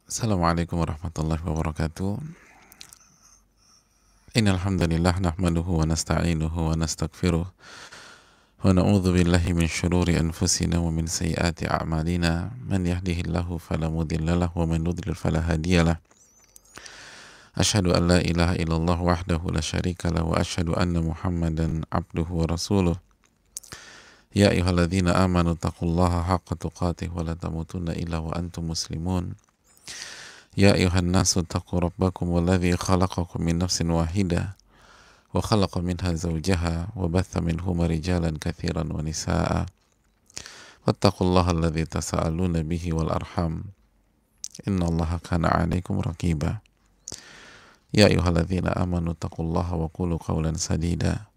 Assalamualaikum warahmatullahi wabarakatuh. Innal hamdalillah nahmaduhu wa nasta'inuhu wa nastaghfiruh wa na'udzu billahi min syururi anfusina wa min sayyiati a'malina. Man yahdihillahu fala mudhillalah wa man yudlil fala hadiyalah. Asyhadu an la ilaha illallah wahdahu la syarikalah wa asyhadu anna Muhammadan abduhu wa rasuluh. Ya ayyuhalladzina amanu taqullaha haqqa tuqatih wa la tamutunna illa wa antum muslimun. Ya ayuhan nasu taqu rabbakum walladzi khalaqakum min nafsin wahidah wa khalaqa minha zawjaha wa batha minhuma rijalan katsiran wa nisaa wattaqullaha alladzi tasaaluna bihi wal arham innallaha kana 'alaikum raqiba. Ya ayyuhalladzina amanu taqullaha wa qulu qawlan sadida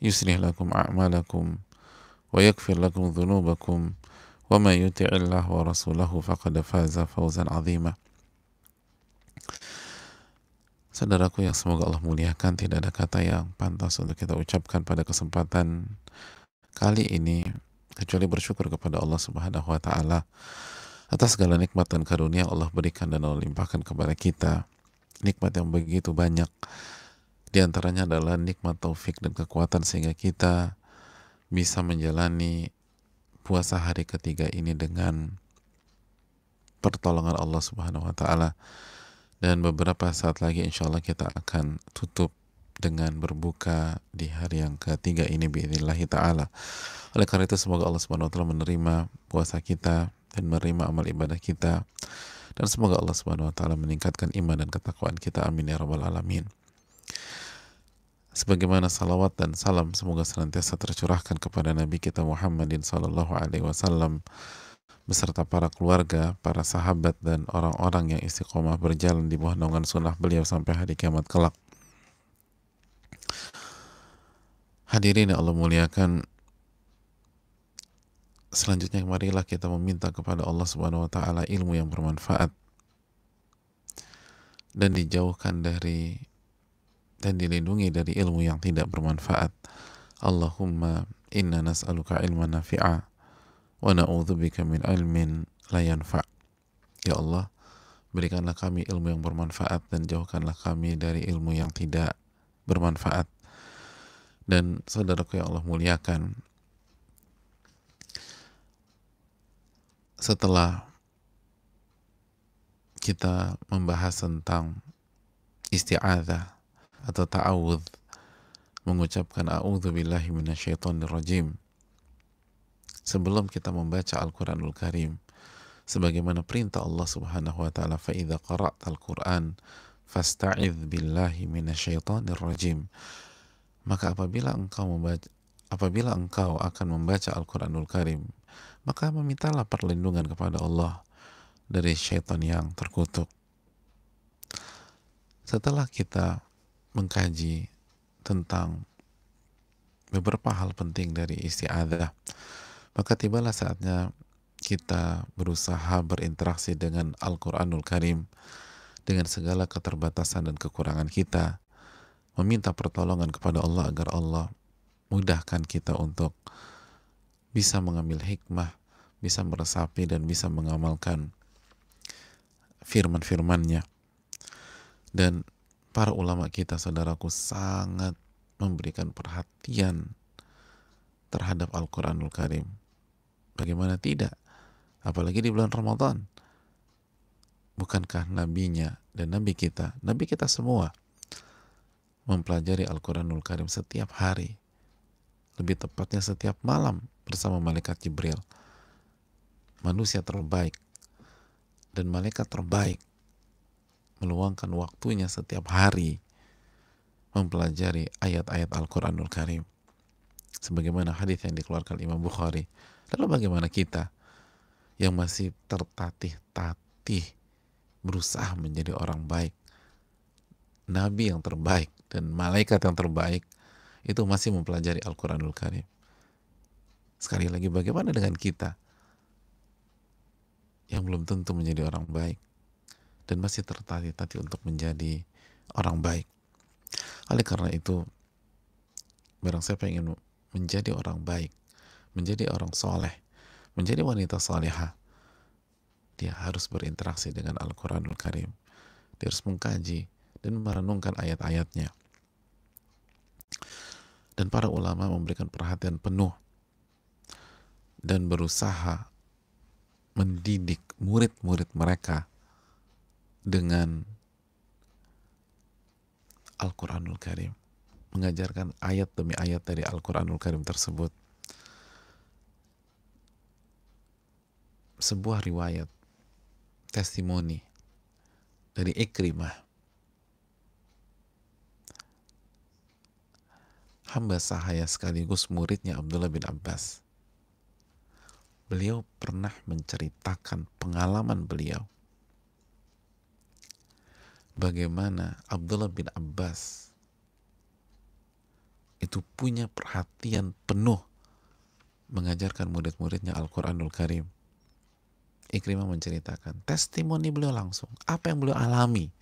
yuslih lakum a'malakum wa yaghfir lakum dhunubakum wa may yuti'illaha wa rasulahu faqad faza fawzan 'azima. Saudaraku yang semoga Allah muliakan, tidak ada kata yang pantas untuk kita ucapkan pada kesempatan kali ini kecuali bersyukur kepada Allah Subhanahu wa taala atas segala nikmat dan karunia Allah berikan dan Allah limpahkan kepada kita. Nikmat yang begitu banyak. Di antaranya adalah nikmat taufik dan kekuatan sehingga kita bisa menjalani puasa hari ketiga ini dengan pertolongan Allah Subhanahu wa taala. Dan beberapa saat lagi insya Allah kita akan tutup dengan berbuka di hari yang ketiga ini biidznillah ta'ala. Oleh karena itu semoga Allah Subhanahu wa taala menerima puasa kita dan menerima amal ibadah kita, dan semoga Allah Subhanahu wa taala meningkatkan iman dan ketakwaan kita, amin ya rabbal alamin. Sebagaimana salawat dan salam semoga senantiasa tercurahkan kepada Nabi kita Muhammadin sallallahu alaihi wasallam beserta para keluarga, para sahabat, dan orang-orang yang istiqomah berjalan di bawah naungan sunnah beliau sampai hari kiamat kelak. Hadirin yang Allah muliakan, selanjutnya marilah kita meminta kepada Allah Subhanahu wa taala ilmu yang bermanfaat dan dijauhkan dari dan dilindungi dari ilmu yang tidak bermanfaat. Allahumma inna nas'aluka ilman nafi'a wa na'udzubika min ilmin la yanfa'. Ya Allah, berikanlah kami ilmu yang bermanfaat dan jauhkanlah kami dari ilmu yang tidak bermanfaat. Dan saudaraku yang Allah muliakan, setelah kita membahas tentang isti'adzah atau ta'awudz, mengucapkan a'udzubillahi minasyaitonir rajim, sebelum kita membaca Al-Quranul Karim sebagaimana perintah Allah Subhanahu wa taala, fa idza qara'tal Qur'an fasta'idz billahi minasyaitonir rajim, maka apabila engkau akan membaca Al-Quranul Karim, maka memintalah perlindungan kepada Allah dari syaitan yang terkutuk. Setelah kita mengkaji tentang beberapa hal penting dari isti'adzah, maka tibalah saatnya kita berusaha berinteraksi dengan Al-Quranul Karim dengan segala keterbatasan dan kekurangan kita, meminta pertolongan kepada Allah agar Allah mudahkan kita untuk bisa mengambil hikmah, bisa meresapi dan bisa mengamalkan firman-firmannya. Dan para ulama kita, saudaraku, sangat memberikan perhatian terhadap Al-Quranul Karim. Bagaimana tidak? Apalagi di bulan Ramadan. Bukankah nabinya dan nabi kita semua mempelajari Al-Quranul Karim setiap hari, lebih tepatnya setiap malam bersama malaikat Jibril, manusia terbaik dan malaikat terbaik, meluangkan waktunya setiap hari mempelajari ayat-ayat Al-Quranul Karim sebagaimana hadis yang dikeluarkan Imam Bukhari. Lalu bagaimana kita yang masih tertatih-tatih berusaha menjadi orang baik, nabi yang terbaik dan malaikat yang terbaik itu masih mempelajari Al-Quranul Karim? Sekali lagi, bagaimana dengan kita yang belum tentu menjadi orang baik dan masih tertatih-tatih untuk menjadi orang baik? Oleh karena itu, barang siapa ingin menjadi orang baik, menjadi orang soleh, menjadi wanita salehah, dia harus berinteraksi dengan Al-Quranul Karim. Dia harus mengkaji dan merenungkan ayat-ayatnya. Dan para ulama memberikan perhatian penuh dan berusaha mendidik murid-murid mereka dengan Al-Quranul Karim, mengajarkan ayat demi ayat dari Al-Quranul Karim tersebut. Sebuah riwayat testimoni dari Ikrimah, hamba sahaya sekaligus muridnya Abdullah bin Abbas. Beliau pernah menceritakan pengalaman beliau bagaimana Abdullah bin Abbas itu punya perhatian penuh mengajarkan murid-muridnya Al-Quranul Karim. Ikrimah menceritakan testimoni beliau langsung, apa yang beliau alami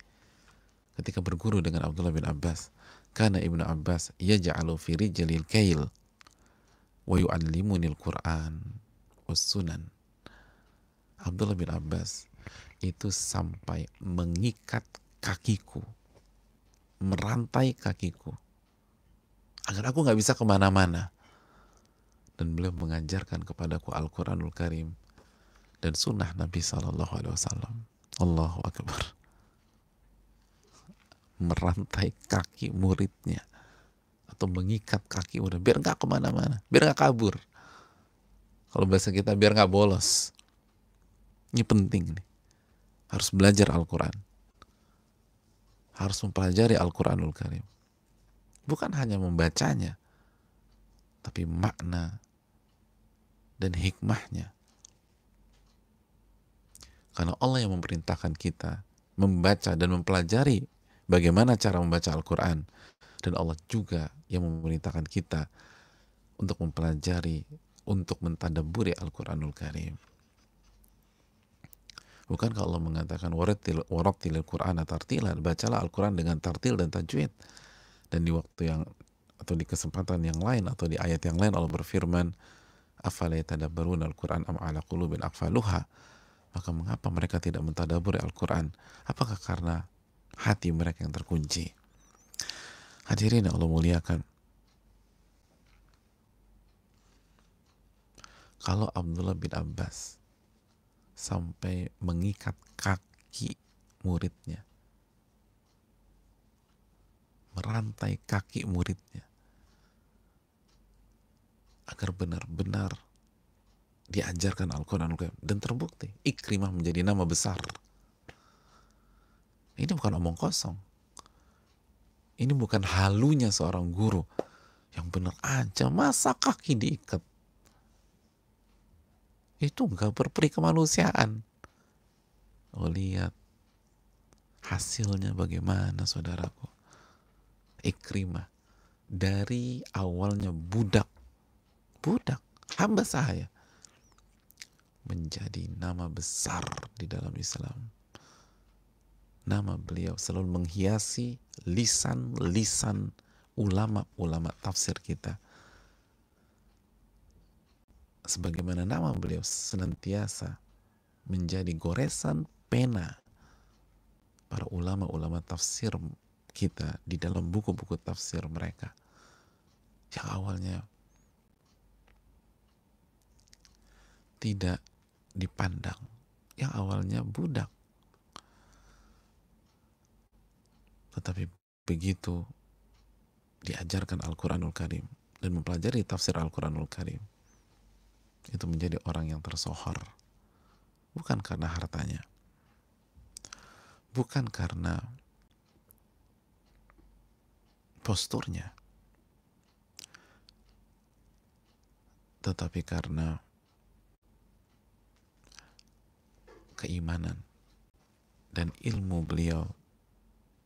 ketika berguru dengan Abdullah bin Abbas. Karena Ibnu Abbas yaj'alu fi rijlil kail wa yu'allimunil Qur'an was sunan. Abdullah bin Abbas itu sampai mengikat kakiku, merantai kakiku agar aku nggak bisa kemana-mana, dan beliau mengajarkan kepadaku Al-Quranul Karim dan sunnah Nabi SAW. Allahu Akbar. Merantai kaki muridnya atau mengikat kaki murid biar nggak kemana-mana, biar nggak kabur. Kalau bahasa kita, biar nggak bolos. Ini penting nih. Harus belajar Al-Quran, harus mempelajari Al-Quranul Karim. Bukan hanya membacanya, tapi makna dan hikmahnya. Karena Allah yang memerintahkan kita membaca dan mempelajari bagaimana cara membaca Al-Quran. Dan Allah juga yang memerintahkan kita untuk mempelajari, untuk mentadabburi Al-Quranul Karim. Bukankah Allah mengatakan warattilil Qur'ana tartila, bacalah Al-Quran dengan tartil dan tajwid. Dan di waktu yang, atau di kesempatan yang lain, atau di ayat yang lain Allah berfirman, afala yatadabbaruna al-Qur'an am ala qulubin aqfaluha. Maka mengapa mereka tidak mentadabburi Al-Quran? Apakah karena hati mereka yang terkunci? Hadirin yang Allah muliakan, kalau Abdullah bin Abbas sampai mengikat kaki muridnya, merantai kaki muridnya, agar benar-benar diajarkan Al-Quran, dan terbukti Ikrimah menjadi nama besar. Ini bukan omong kosong, ini bukan halunya seorang guru. Yang benar aja, masa kaki diikat? Itu enggak berperi kemanusiaan. Oh, lihat hasilnya bagaimana, saudaraku. Ikrimah dari awalnya budak hamba sahaya, menjadi nama besar di dalam Islam. Nama beliau selalu menghiasi lisan ulama-ulama tafsir kita. Sebagaimana nama beliau senantiasa menjadi goresan pena para ulama-ulama tafsir kita di dalam buku-buku tafsir mereka. Yang awalnya tidak dipandang, yang awalnya budak, tetapi begitu diajarkan Al-Quranul Karim dan mempelajari tafsir Al-Quranul Karim, itu menjadi orang yang tersohor. Bukan karena hartanya, bukan karena posturnya, tetapi karena keimanan dan ilmu beliau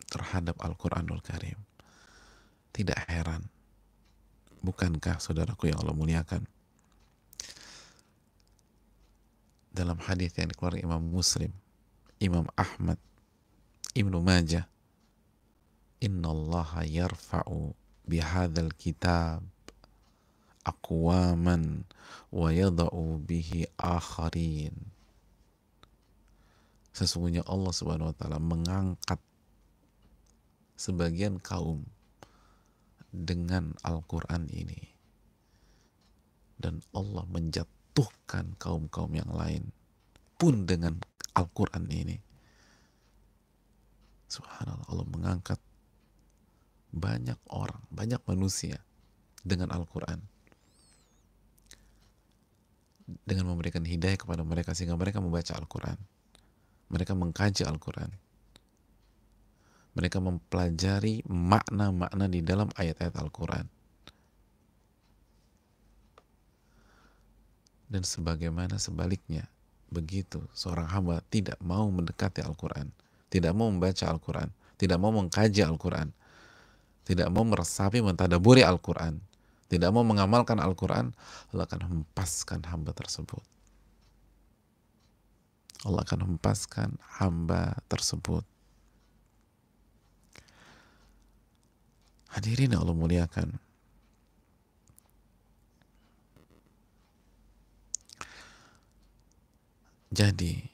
terhadap Al-Quranul Karim. Tidak heran, bukankah saudaraku yang Allah muliakan, dalam hadis yang dikeluarkan Imam Muslim, Imam Ahmad, Ibnu Majah, innallaha yarfa'u bihadzal kitab aqwaman wa yada'u bihi akharin. Sesungguhnya Allah Subhanahu wa taala mengangkat sebagian kaum dengan Al-Quran ini, dan Allah menjatuhkan kaum-kaum yang lain pun dengan Al-Quran ini. Subhanallah, Allah mengangkat banyak orang, banyak manusia dengan Al-Quran, dengan memberikan hidayah kepada mereka sehingga mereka membaca Al-Quran, mereka mengkaji Al-Quran, mereka mempelajari makna-makna di dalam ayat-ayat Al-Quran. Dan sebagaimana sebaliknya, begitu seorang hamba tidak mau mendekati Al-Quran, tidak mau membaca Al-Quran, tidak mau mengkaji Al-Quran, tidak mau meresapi, mentadaburi Al-Quran, tidak mau mengamalkan Al-Quran, Allah akan hempaskan hamba tersebut. Allah akan hempaskan hamba tersebut. Hadirin yang Allah muliakan, jadi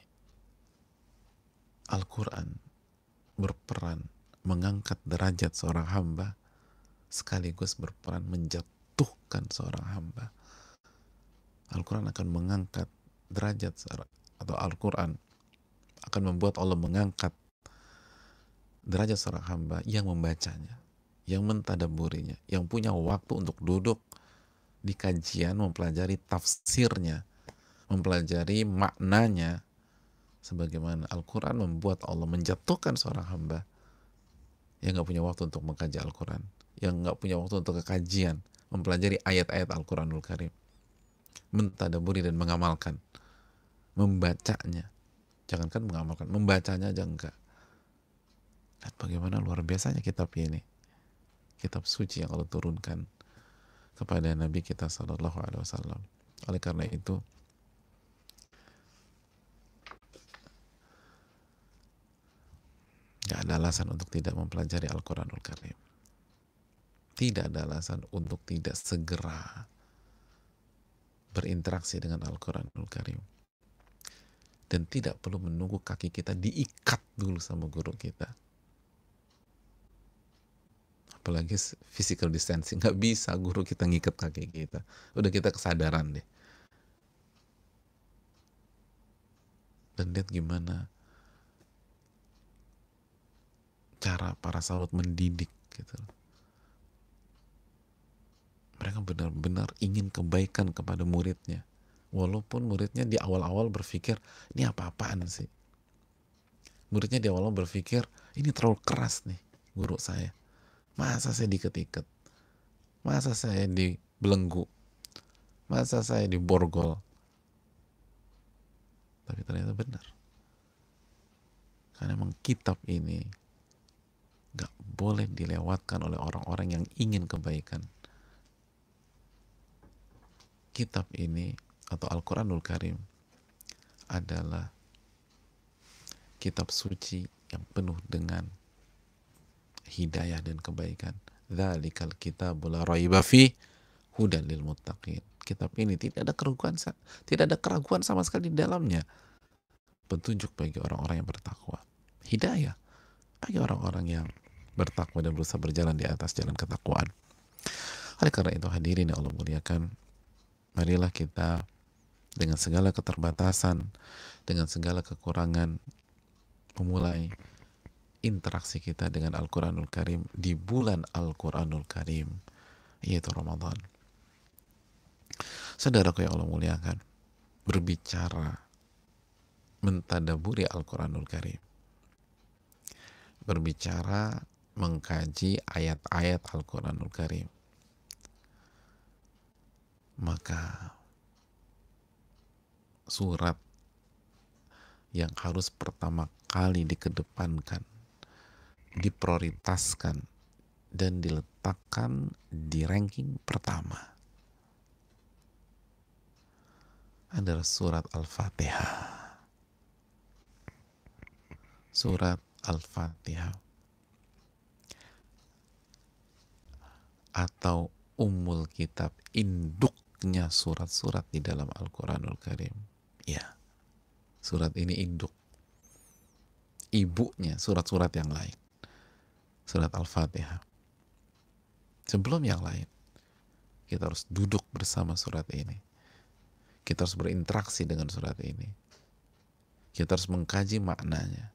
Al-Quran berperan mengangkat derajat seorang hamba sekaligus berperan menjatuhkan seorang hamba. Al-Quran akan mengangkat derajat atau Al-Quran akan membuat Allah mengangkat derajat seorang hamba yang membacanya, yang mentadaburinya, yang punya waktu untuk duduk di kajian, mempelajari tafsirnya, mempelajari maknanya. Sebagaimana Al-Quran membuat Allah menjatuhkan seorang hamba yang gak punya waktu untuk mengkaji Al-Quran, yang gak punya waktu untuk kekajian, mempelajari ayat-ayat Al-Quranul Karim, mentadaburi dan mengamalkan, membacanya. Jangankan mengamalkan, membacanya aja enggak. Lihat bagaimana luar biasanya kitab ini, kitab suci yang Allah turunkan kepada Nabi kita Sallallahu Alaihi Wasallam. Oleh karena itu, gak ada alasan untuk tidak mempelajari Al-Quranul Karim. Tidak ada alasan untuk tidak segera berinteraksi dengan Al-Quranul Karim. Dan tidak perlu menunggu kaki kita diikat dulu sama guru kita. Apalagi physical distancing, gak bisa guru kita ngikat kaki kita. Udah kita kesadaran deh. Dan lihat gimana cara para sahabat mendidik gitu. Mereka benar-benar ingin kebaikan kepada muridnya, walaupun muridnya di awal-awal berpikir ini apa-apaan sih. Muridnya di awal berpikir ini terlalu keras nih guru saya, masa saya diket-iket, masa saya dibelenggu, masa saya diborgol. Tapi ternyata benar, karena memang kitab ini gak boleh dilewatkan oleh orang-orang yang ingin kebaikan. Kitab ini atau Al-Quranul Karim adalah kitab suci yang penuh dengan hidayah dan kebaikan. Dzalikal kitabul la raiba fi hudan lil muttaqin. Kitab ini tidak ada keraguan sama sekali di dalamnya. Petunjuk bagi orang-orang yang bertakwa, hidayah bagi orang-orang yang bertakwa dan berusaha berjalan di atas jalan ketakwaan. Oleh karena itu, hadirin yang Allah muliakan, marilah kita dengan segala keterbatasan, dengan segala kekurangan, memulai interaksi kita dengan Al-Quranul Karim di bulan Al-Quranul Karim, yaitu Ramadan. Saudaraku yang Allah muliakan, berbicara mentadaburi Al-Quranul Karim, berbicara mengkaji ayat-ayat Al-Quranul Karim, maka surat yang harus pertama kali dikedepankan, diprioritaskan, dan diletakkan di ranking pertama adalah surat Al-Fatihah. Surat Al-Fatihah atau Ummul Kitab, induknya surat-surat di dalam Al-Quranul Karim. Ya, surat ini induk. ibunya surat-surat yang lain, surat Al-Fatihah. Sebelum yang lain, kita harus duduk bersama surat ini. Kita harus berinteraksi dengan surat ini. Kita harus mengkaji maknanya.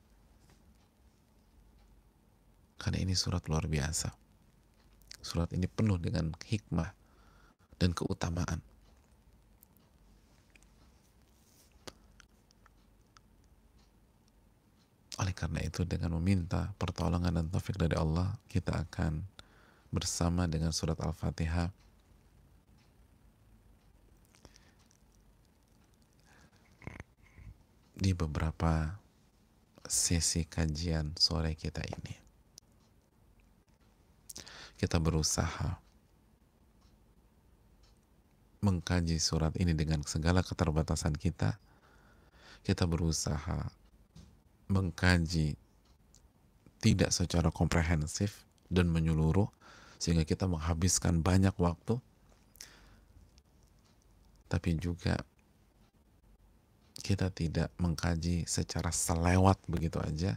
Karena ini surat luar biasa. Surat ini penuh dengan hikmah dan keutamaan. Oleh karena itu, dengan meminta pertolongan dan taufik dari Allah, kita akan bersama dengan surat Al-Fatihah di beberapa sesi kajian sore kita ini. Kita berusaha mengkaji surat ini dengan segala keterbatasan kita. Kita berusaha mengkaji tidak secara komprehensif dan menyeluruh, sehingga kita menghabiskan banyak waktu, tapi juga kita tidak mengkaji secara selewat begitu aja.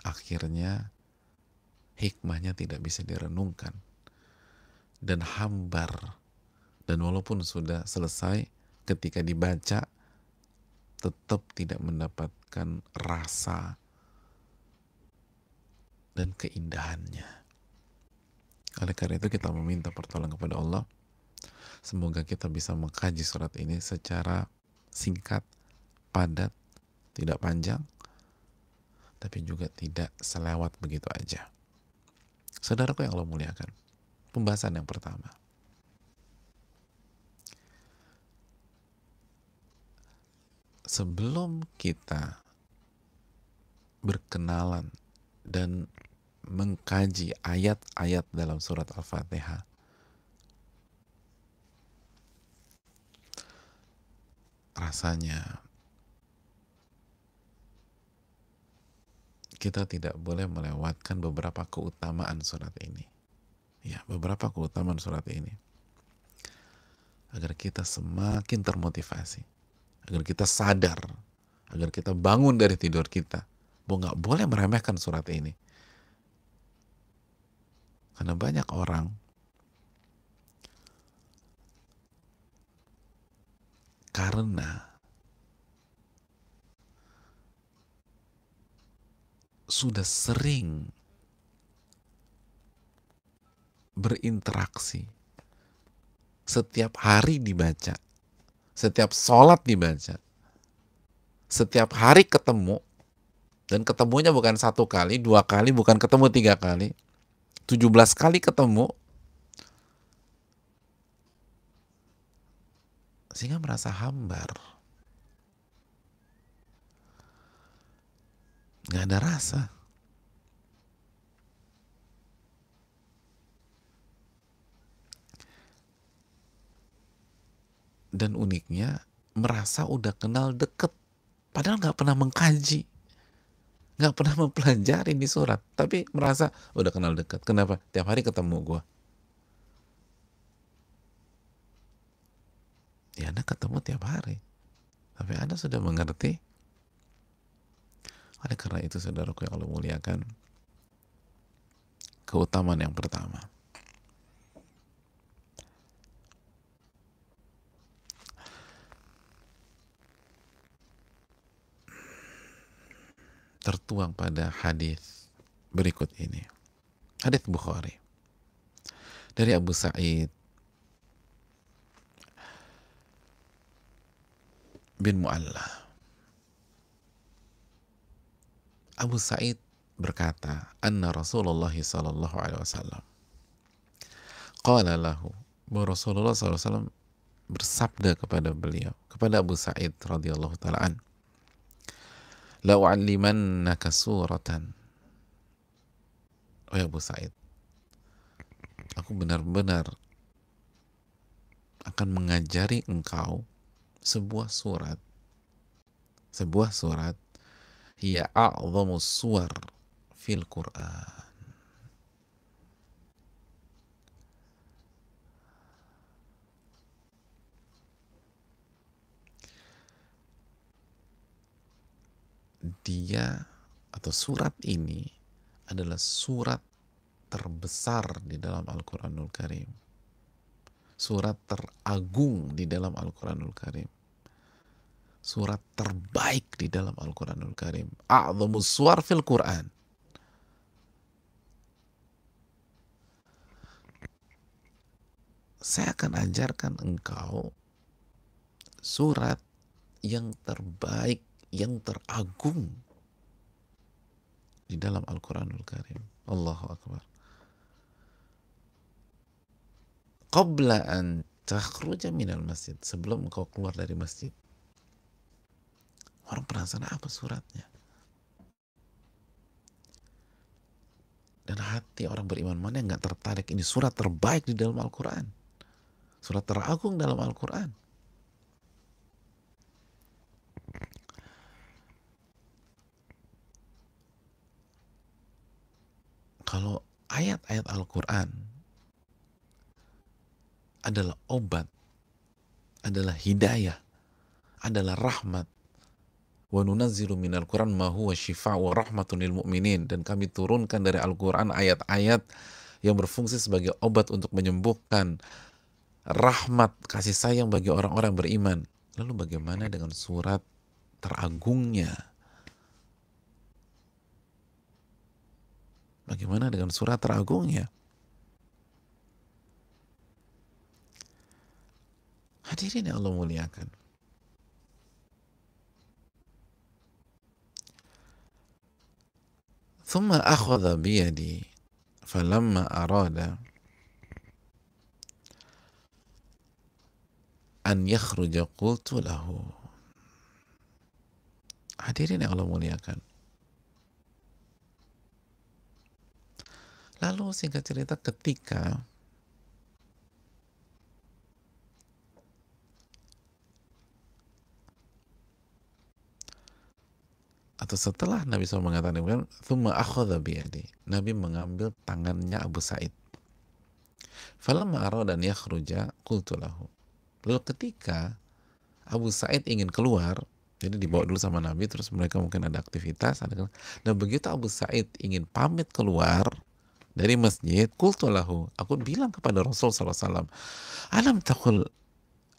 Akhirnya hikmahnya tidak bisa direnungkan dan hambar, dan walaupun sudah selesai, ketika dibaca tetap tidak mendapatkan rasa dan keindahannya. Oleh karena itu, kita meminta pertolongan kepada Allah, semoga kita bisa mengkaji surat ini secara singkat, padat, tidak panjang, tapi juga tidak selewat begitu aja. Saudaraku yang Allah muliakan, pembahasan yang pertama, sebelum kita berkenalan dan mengkaji ayat-ayat dalam surat Al-Fatihah, rasanya kita tidak boleh melewatkan beberapa keutamaan surat ini. Ya, beberapa keutamaan surat ini, agar kita semakin termotivasi, agar kita sadar, agar kita bangun dari tidur kita, bahwa nggak boleh meremehkan surat ini. Karena banyak orang karena sudah sering berinteraksi, setiap hari dibaca, setiap sholat dibaca, setiap hari ketemu, dan ketemunya bukan 1 kali, 2 kali, bukan ketemu 3 kali, 17 kali ketemu, sehingga merasa hambar, nggak ada rasa. Dan uniknya, merasa udah kenal deket, padahal nggak pernah mengkaji, nggak pernah mempelajari di surat, tapi merasa udah kenal deket. Kenapa? Tiap hari ketemu gua. Ya, Anda ketemu tiap hari, tapi Anda sudah mengerti. Oleh karena itu, saudaraku yang Allah muliakan, keutamaan yang pertama, tertuang pada hadis berikut ini. Hadis Bukhari dari Abu Sa'id bin Mu'alla. Abu Sa'id berkata, anna Rasulullah sallallahu alaihi wasallam qala lahu, bahwa Rasulullah SAW bersabda kepada beliau, kepada Abu Sa'id radhiyallahu ta'ala an, la u'allimannaka suratan, oh ya Abu Sa'id, aku benar-benar akan mengajari engkau sebuah surat, hiya a'zamus suwar fil Qur'an, dia atau surat ini adalah surat terbesar di dalam Al-Quranul Karim, surat teragung di dalam Al-Quranul Karim, surat terbaik di dalam Al-Quranul Karim, a'zamus suwar fil Quran. Saya akan ajarkan engkau surat yang terbaik, yang teragung di dalam Al-Quranul Karim. Allahu Akbar. Qabla an takhruja minal masjid, sebelum engkau keluar dari masjid. Orang penasaran apa suratnya? Dan hati orang beriman mana yang gak tertarik? Ini surat terbaik di dalam Al-Quran, surat teragung dalam Al-Quran. Kalau ayat-ayat Al-Quran adalah obat, adalah hidayah, adalah rahmat, wa nunazzilu minal Quran ma huwa shifa' wa rahmatun lil mu'minin, dan kami turunkan dari Al-Quran ayat-ayat yang berfungsi sebagai obat untuk menyembuhkan, rahmat, kasih sayang bagi orang-orang beriman. Lalu bagaimana dengan surat teragungnya? Bagaimana dengan surat teragungnya? Hadirin yang Allah muliakan, thumma akhadha biyadi falamma arada an yakhruja qultu lahu. Hadirin yang Allah muliakan, lalu singkat cerita, ketika atau setelah Nabi SAW mengatakan thumma akhadha biyadi, Nabi mengambil tangannya Abu Sa'id. Falamma arada an yakhruja qultu lahu. Lalu ketika Abu Sa'id ingin keluar, jadi dibawa dulu sama Nabi, terus mereka mungkin ada aktivitas, dan begitu Abu Sa'id ingin pamit keluar dari masjid, qultu lahu, aku bilang kepada Rasul SAW, alam taqul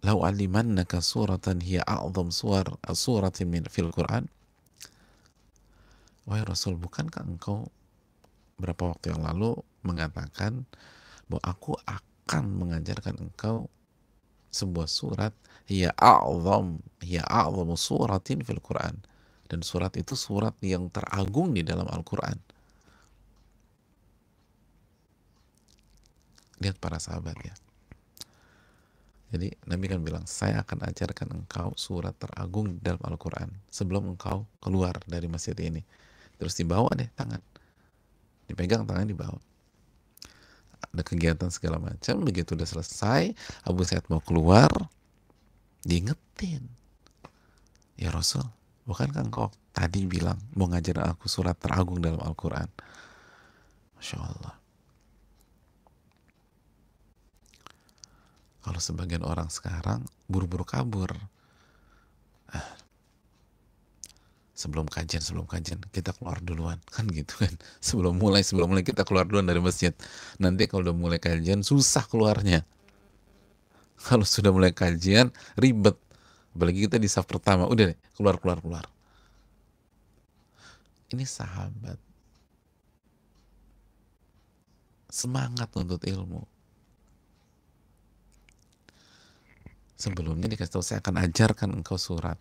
lau alimannaka suratan hiya a'zam suratin min fil Quran. Wahai Rasul, bukankah engkau berapa waktu yang lalu mengatakan bahwa aku akan mengajarkan engkau sebuah surat hiya a'zam suratin fil Quran, dan surat itu surat yang teragung di dalam Al-Quran. Lihat para sahabat ya. Jadi Nabi kan bilang, saya akan ajarkan engkau surat teragung di dalam Al-Quran sebelum engkau keluar dari masjid ini. Terus dibawa deh tangan, dipegang tangan, dibawa. Ada kegiatan segala macam. Begitu udah selesai, Abu Sa'id mau keluar, diingetin, ya Rasul, bukankah engkau tadi bilang mau ngajarin aku surat teragung dalam Al-Quran? Masya Allah. Kalau sebagian orang sekarang buru-buru kabur, sebelum kajian kita keluar duluan, kan gitu kan. Sebelum mulai kita keluar duluan dari masjid. Nanti kalau udah mulai kajian susah keluarnya. Kalau sudah mulai kajian ribet, apalagi kita di saf pertama, udah deh, keluar. Ini sahabat semangat untuk ilmu. Sebelumnya dikasih tahu, saya akan ajarkan engkau surat,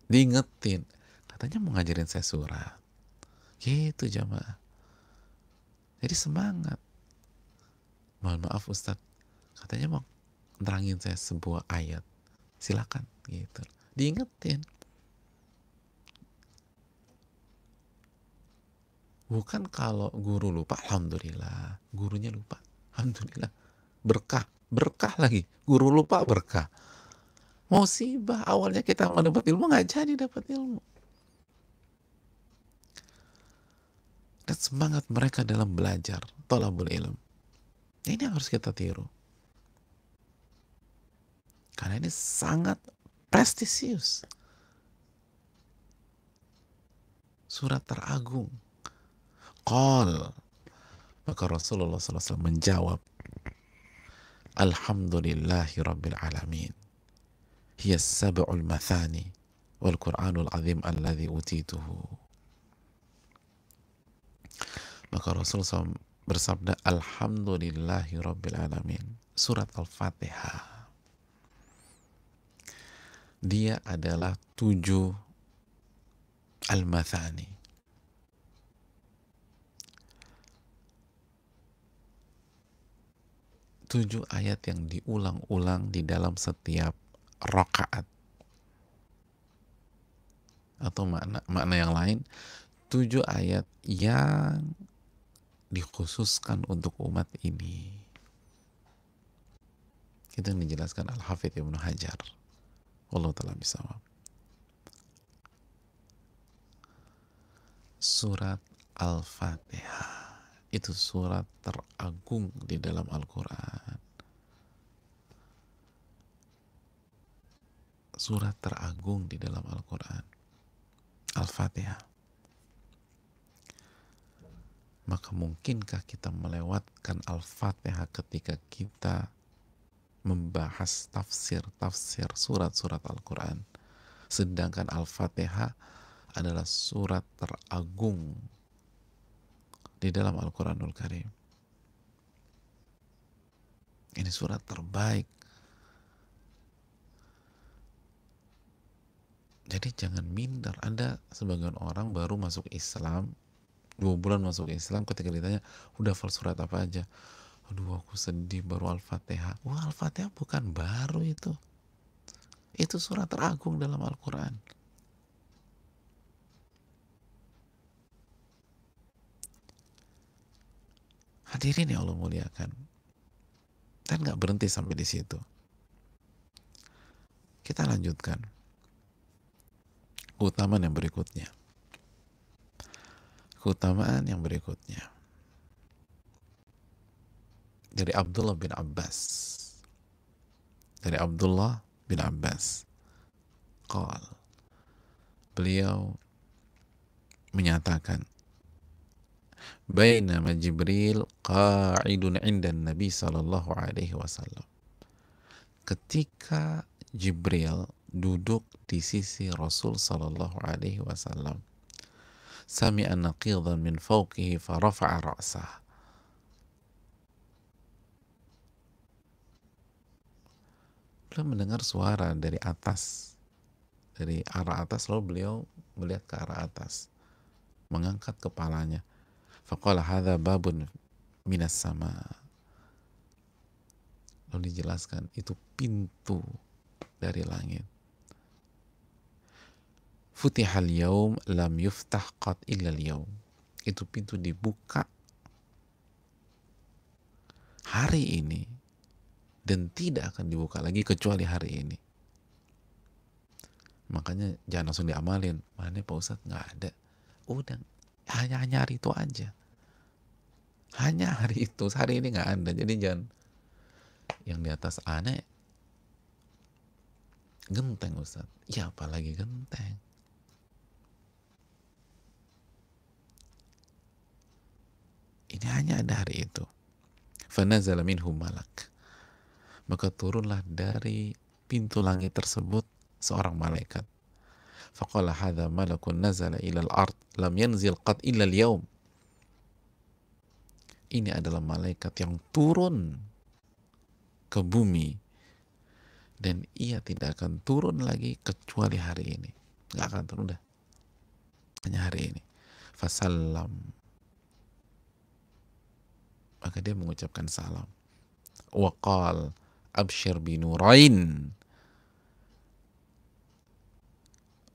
diingetin, katanya mau ngajarin saya surat, gitu jamaah. Jadi semangat. Mohon maaf Ustadz, katanya mau nerangin saya sebuah ayat, silakan, gitu, diingetin. Bukan kalau guru lupa, alhamdulillah, gurunya lupa, alhamdulillah, berkah lagi, guru lupa berkah. Musibah, awalnya kita mau dapat ilmu nggak jadi dapat ilmu. Dan semangat mereka dalam belajar, thalabul ilm, ini yang harus kita tiru, karena ini sangat prestisius. surat teragung. Qal, maka Rasulullah SAW menjawab, Alhamdulillahi Rabbil Alamin, hiya sab'ul mathani wal Qur'anul azim alladhi utituhu. Maka Rasulullah SAW bersabda, Alhamdulillahi Rabbil Alamin, surat Al-Fatihah, dia adalah 7 al-mathani, 7 ayat yang diulang-ulang di dalam setiap rakaat. Atau makna yang lain, 7 ayat yang dikhususkan untuk umat ini. Itu yang dijelaskan Al-Hafidz Ibnu Hajar. Wallahu ta'ala bishawab. Surat Al-Fatihah itu surat teragung di dalam Al-Quran. Surat teragung di dalam Al-Quran, Al-Fatihah. Maka mungkinkah kita melewatkan Al-Fatihah ketika kita membahas tafsir surat-surat Al-Quran, sedangkan Al-Fatihah adalah surat teragung di dalam Al-Quranul Karim. Ini surat terbaik. Jadi jangan minder. Ada sebagian orang baru masuk Islam, 2 bulan masuk Islam, ketika ditanya, udah hafal surat apa aja? Aduh, aku sedih, baru Al-Fatihah. Wah, Al-Fatihah bukan baru itu. Itu surat teragung dalam Al-Quran. Hadirin yang Allah muliakan. Dan gak berhenti sampai di situ. Kita lanjutkan. Keutamaan yang berikutnya. Dari Abdullah bin Abbas. Qal, beliau menyatakan, Bainama Jibril qa'idun 'inda Nabi sallallahu alaihi wasallam. Ketika Jibril duduk di sisi Rasul sallallahu alaihi wasallam, sami'a naqidan min fawqihi fa rafa'a ra'sah. Beliau mendengar suara dari atas, dari arah atas, lalu beliau melihat ke arah atas, mengangkat kepalanya. Faqala hadza babun minas sama. Lalu dijelaskan, itu pintu dari langit. Futihal yaum lam yuftah qat illa yaum. Itu pintu dibuka hari ini dan tidak akan dibuka lagi kecuali hari ini. Makanya jangan langsung diamalin. Mana Pak Ustadz? Nggak ada. Udah, hanya hari itu aja. Hanya hari itu. Hari ini nggak ada. Jadi jangan yang di atas aneh genteng Ustadz. Ya apalagi genteng. Ini hanya ada hari itu. Fanazala minhum malak. Maka turunlah dari pintu langit tersebut seorang malaikat. Faqala hadza malakun nazala ila al-ard lam yanzil qat illa al-yawm. Ini adalah malaikat yang turun ke bumi dan ia tidak akan turun lagi kecuali hari ini. Nggak akan turun, udah. Hanya hari ini. Fasallam. Maka dia mengucapkan salam. Wa qal abshir binurain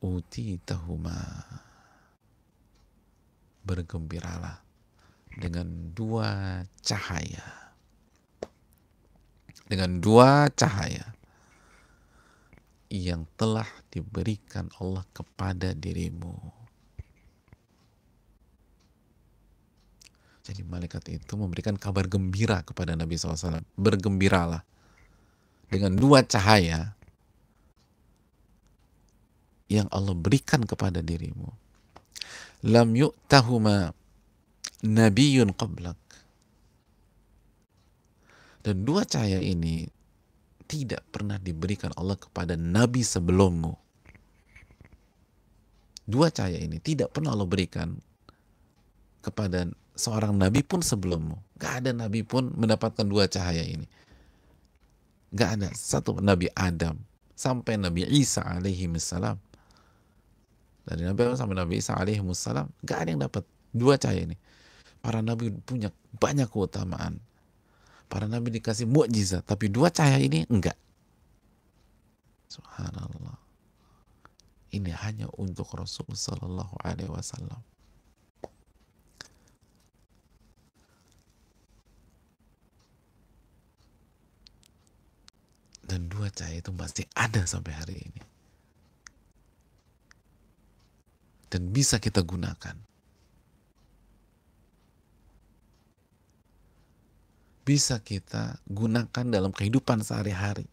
utitahuma. Bergembiralah dengan 2 cahaya. Dengan 2 cahaya yang telah diberikan Allah kepada dirimu. Jadi malaikat itu memberikan kabar gembira kepada Nabi SAW. Bergembiralah dengan 2 cahaya yang Allah berikan kepada dirimu. lam yu'tahuma nabiyyun qablak. Dan dua cahaya ini tidak pernah diberikan Allah kepada nabi sebelummu. Dua cahaya ini tidak pernah Allah berikan kepada seorang nabi pun sebelummu. Gak ada nabi pun mendapatkan dua cahaya ini. Gak ada satu Nabi Adam sampai Nabi Isa alaihi salam. Dari Nabi Adam sampai Nabi Isa alaihi salam, gak ada yang dapat dua cahaya ini. Para nabi punya banyak keutamaan. Para nabi dikasih mukjizat, tapi dua cahaya ini enggak. Subhanallah. Ini hanya untuk Rasul sallallahu alaihi wasallam. Dan dua cahaya itu masih ada sampai hari ini. Dan bisa kita gunakan. Bisa kita gunakan dalam kehidupan sehari-hari.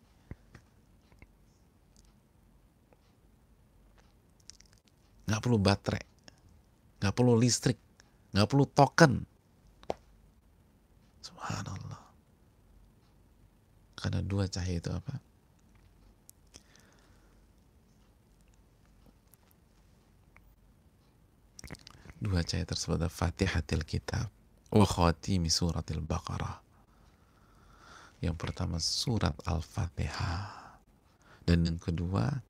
Nggak perlu baterai, nggak perlu listrik, nggak perlu token. Subhanallah. Karena dua cahaya itu apa? Dua cahaya tersebut adalah Fatihatil Kitab wa khatimi suratil Baqarah. Yang pertama surat Al-Fatihah, dan yang kedua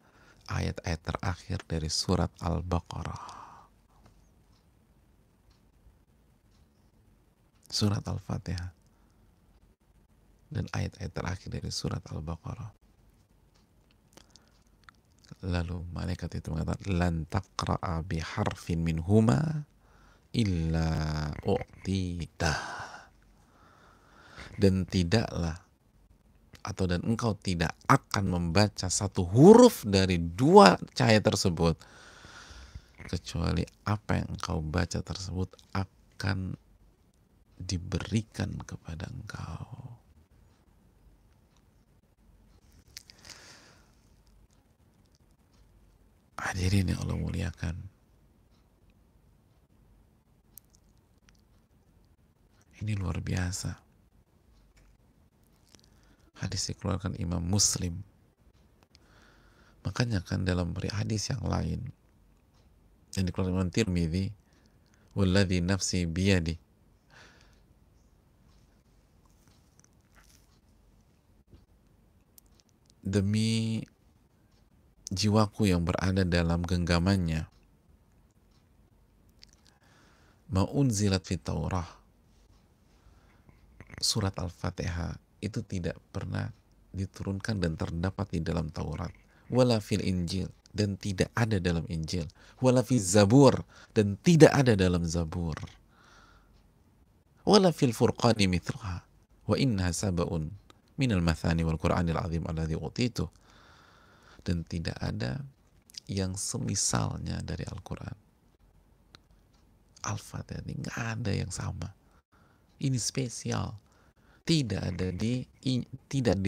ayat-ayat terakhir dari surat Al-Baqarah. Surat Al-Fatihah dan ayat-ayat terakhir dari surat Al-Baqarah. Lalu malaikat itu mengatakan, lan taqra'a biharfin minhuma illa u'titah. Dan tidaklah dan engkau tidak akan membaca satu huruf dari dua cahaya tersebut kecuali apa yang engkau baca tersebut akan diberikan kepada engkau. Hadirin yang Allah muliakan, ini luar biasa. Hadis dikeluarkan Imam Muslim. Makanya kan dalam hadis yang lain yang dikeluarkan Imam Tirmidzi, walladzi nafsi biyadi, demi jiwaku yang berada dalam genggamannya, ma unzilat fit Taurah, surat Al-Fatihah itu tidak pernah diturunkan dan terdapat di dalam Taurat, wala fil Injil, dan tidak ada dalam Injil, wala fil Zabur, dan tidak ada dalam Zabur, wala fil Furqani mithluha wa innaha sab'un minal mathani wal Qur'anil azim alladzi utitu, dan tidak ada yang semisalnya dari Al-Quran. Al-Fatihah ini nggak ada yang sama. Ini spesial. Tidak ada di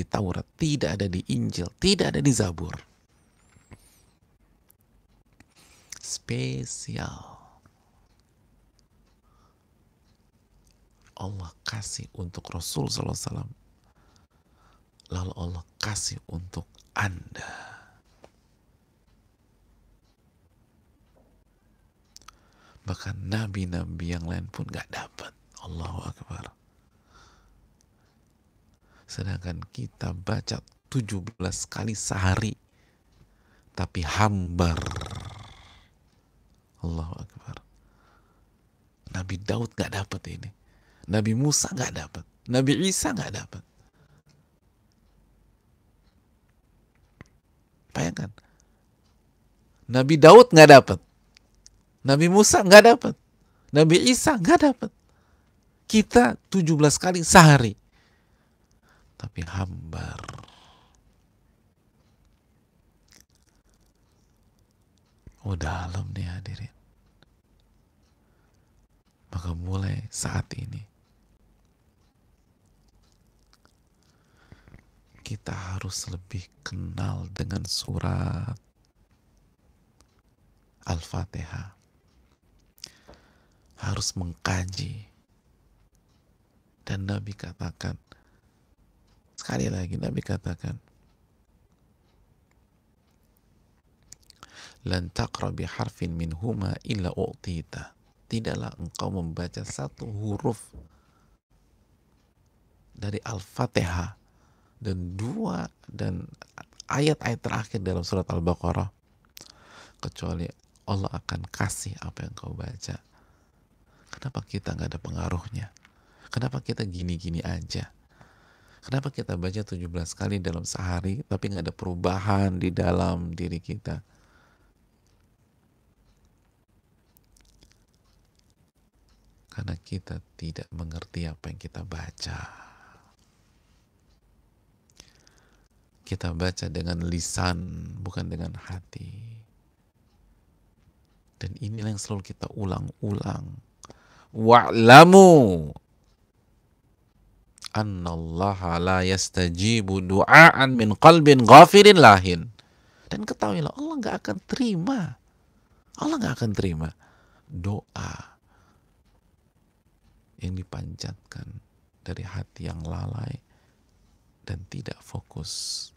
Taurat, tidak ada di Injil, tidak ada di Zabur. Spesial. Allah kasih untuk Rasul SAW, lalu Allah kasih untuk Anda. Bahkan nabi-nabi yang lain pun gak dapat. Allahu Akbar. Sedangkan kita baca 17 kali sehari, tapi hambar. Allahu Akbar. Nabi Daud gak dapat ini. Nabi Musa gak dapat. Nabi Isa gak dapat. Bayangkan. Nabi Daud gak dapat. Nabi Musa gak dapat. Nabi Isa gak dapat. Kita 17 kali sehari, tapi hambar. Oh, dalam nih hadirin. Maka mulai saat ini kita harus lebih kenal dengan surat Al-Fatihah. harus mengkaji. Dan Nabi katakan, sekali lagi Nabi katakan, lan taqra bi harfin minhuma illa u'tita. Tidaklah engkau membaca satu huruf dari Al-Fatihah dan ayat-ayat terakhir dalam surat Al-Baqarah kecuali Allah akan kasih apa yang kau baca. Kenapa kita nggak ada pengaruhnya? Kenapa kita gini-gini aja? Kenapa kita baca 17 kali dalam sehari tapi nggak ada perubahan di dalam diri kita? Karena kita tidak mengerti apa yang kita baca. Kita baca dengan lisan, bukan dengan hati. Dan inilah yang selalu kita ulang-ulang. Wa'lamu annallaha la yastajibu du'aan min qalbin ghafirin lahin. Dan ketahuilah Allah nggak akan terima. Allah nggak akan terima doa yang dipanjatkan dari hati yang lalai dan tidak fokus.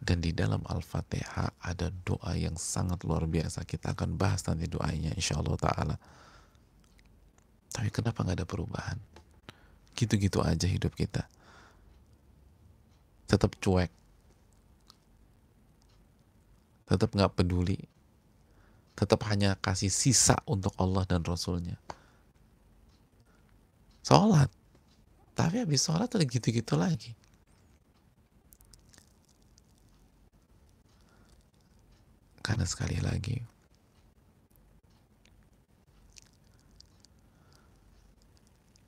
Dan di dalam Al-Fatihah ada doa yang sangat luar biasa. Kita akan bahas nanti doanya insyaallah ta'ala. Tapi kenapa nggak ada perubahan? Gitu-gitu aja hidup kita. Tetap cuek. Tetap nggak peduli. Tetap hanya kasih sisa untuk Allah dan Rasulnya. Sholat. Tapi habis sholat udah gitu-gitu lagi. Karena sekali lagi,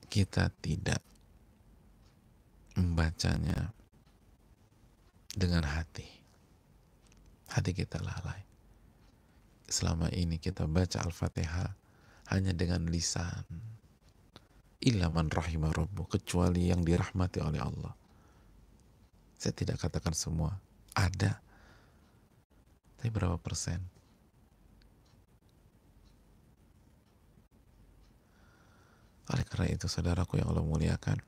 kita tidak membacanya dengan hati. Hati kita lalai. Selama ini kita baca Al-Fatihah hanya dengan lisan. Illa man rahimah rabbuh, kecuali yang dirahmati oleh Allah. Saya tidak katakan semua, ada. Tapi berapa persen? Oleh karena itu, saudaraku yang Allah muliakan,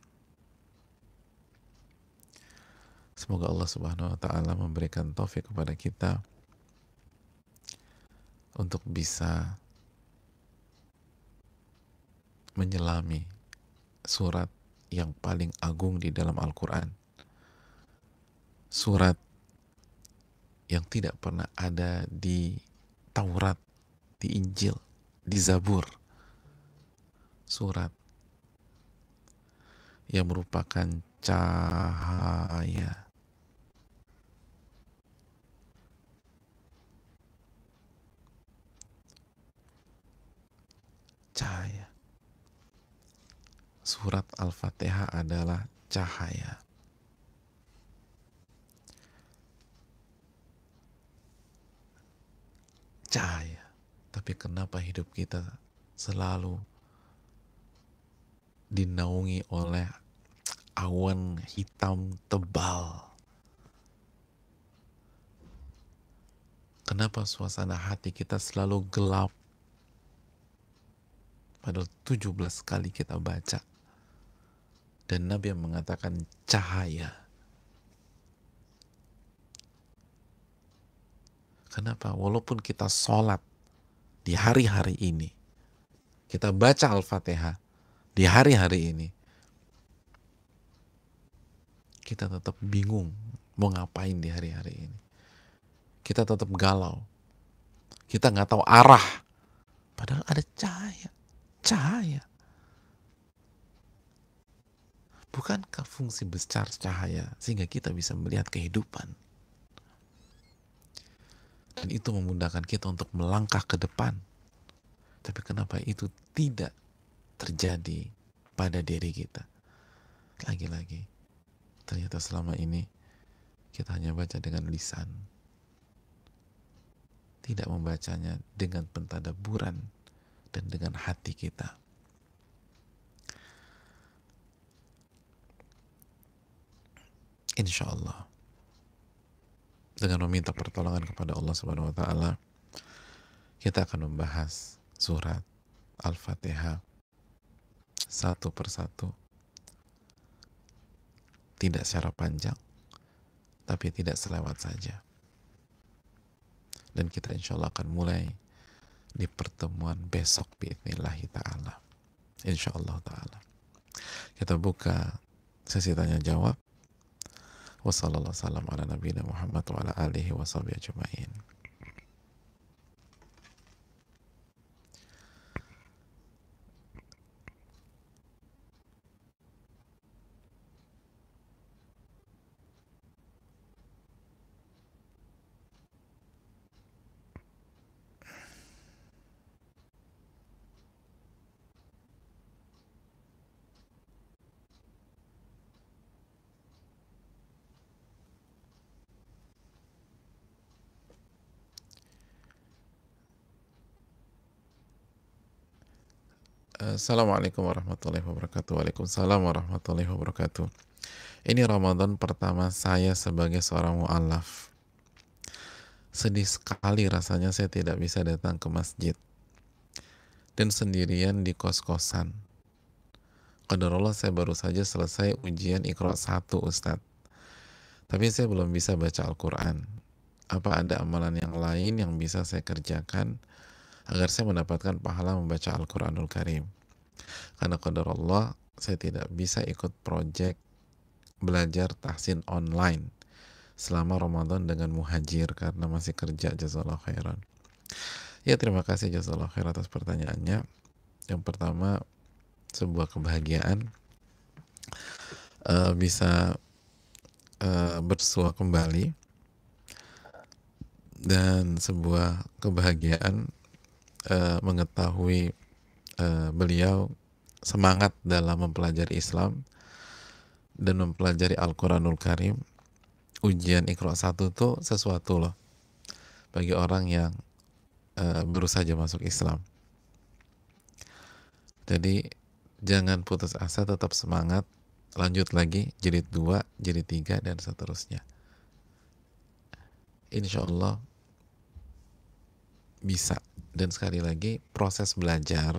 semoga Allah Subhanahu wa ta'ala memberikan taufik kepada kita untuk bisa menyelami surat yang paling agung di dalam Al-Quran. Surat yang tidak pernah ada di Taurat, di Injil, di Zabur. Surat yang merupakan cahaya. Cahaya. Surat Al-Fatihah adalah cahaya. Cahaya. Tapi kenapa hidup kita selalu dinaungi oleh awan hitam tebal? Kenapa suasana hati kita selalu gelap? Padahal 17 kali kita baca. Dan Nabi yang mengatakan cahaya. Kenapa? Walaupun kita sholat di hari-hari ini, kita baca Al-Fatihah di hari-hari ini, kita tetap bingung mau ngapain di hari-hari ini. Kita tetap galau. Kita nggak tahu arah. Padahal ada cahaya. Cahaya. Bukankah fungsi besar cahaya sehingga kita bisa melihat kehidupan? Dan itu memudahkan kita untuk melangkah ke depan. Tapi kenapa itu tidak terjadi pada diri kita? Lagi-lagi, ternyata selama ini kita hanya baca dengan lisan. Tidak membacanya dengan pentadaburan dan dengan hati kita. Insya Allah, dengan meminta pertolongan kepada Allah Subhanahu wa ta'ala, Kita akan membahas surat Al-Fatihah satu persatu, tidak secara panjang, tapi tidak selewat saja. Dan kita insya Allah akan mulai di pertemuan besok biidnillahi ta'ala. Insya Allah ta'ala. Kita buka sesi tanya jawab. Wassalamualaikum warahmatullahi wabarakatuh wa ala alihi wa sahbihi ajma'in. Assalamualaikum warahmatullahi wabarakatuh. Waalaikumsalam warahmatullahi wabarakatuh. Ini Ramadan pertama saya sebagai seorang mu'alaf. Sedih sekali rasanya saya tidak bisa datang ke masjid dan sendirian di kos-kosan. Qadarullah saya baru saja selesai ujian Iqra 1, Ustadz. Tapi saya belum bisa baca Al-Quran. Apa ada amalan yang lain yang bisa saya kerjakan agar saya mendapatkan pahala membaca Al-Quranul Karim? Karena qadarullah saya tidak bisa ikut proyek belajar tahsin online selama Ramadan dengan Muhajir karena masih kerja. Jazakallahu khairan. Ya, terima kasih jazakallahu khairan atas pertanyaannya. Yang pertama, sebuah kebahagiaan bisa bersua kembali, dan sebuah kebahagiaan mengetahui beliau semangat dalam mempelajari Islam dan mempelajari Al-Quranul Karim. Ujian Iqra 1 itu sesuatu loh bagi orang yang baru saja masuk Islam. Jadi jangan putus asa, tetap semangat, lanjut lagi jilid 2, jilid 3, dan seterusnya. Insya Allah bisa. Dan sekali lagi, proses belajar